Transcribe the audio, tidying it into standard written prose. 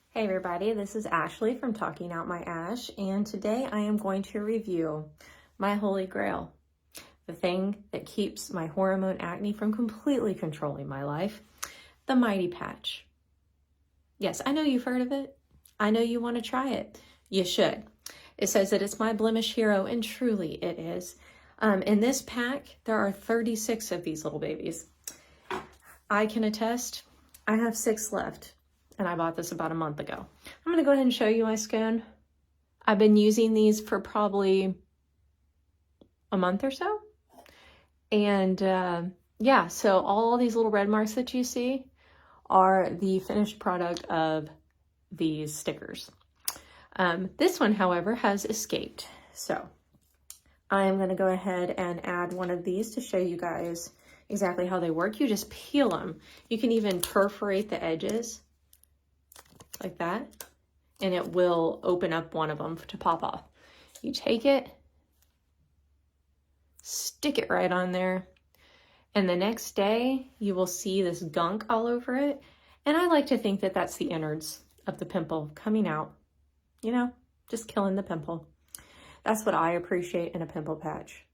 Hey everybody, this is Ashley from Talking Out My Ash, and today I am going to review my holy grail, the thing that keeps my hormone acne from completely controlling my life, the Mighty Patch. Yes, I know you've heard of it. I know you want to try it. You should. It says that it's my blemish hero, and truly it is. In this pack, there are 36 of these little babies. I can attest, I have 6 left. And I bought this about a month ago. I'm gonna go ahead and show you my skin. I've been using these for probably a month or so. And yeah, so all these little red marks that you see are the finished product of these stickers. This one, however, has escaped. So I'm gonna go ahead and add one of these to show you guys exactly how they work. You just peel them. You can even perforate the edges like that, and it will open up one of them to pop off. You take it, stick it right on there, and the next day you will see this gunk all over it. And I like to think that that's the innards of the pimple coming out, you know, just killing the pimple. That's what I appreciate in a pimple patch.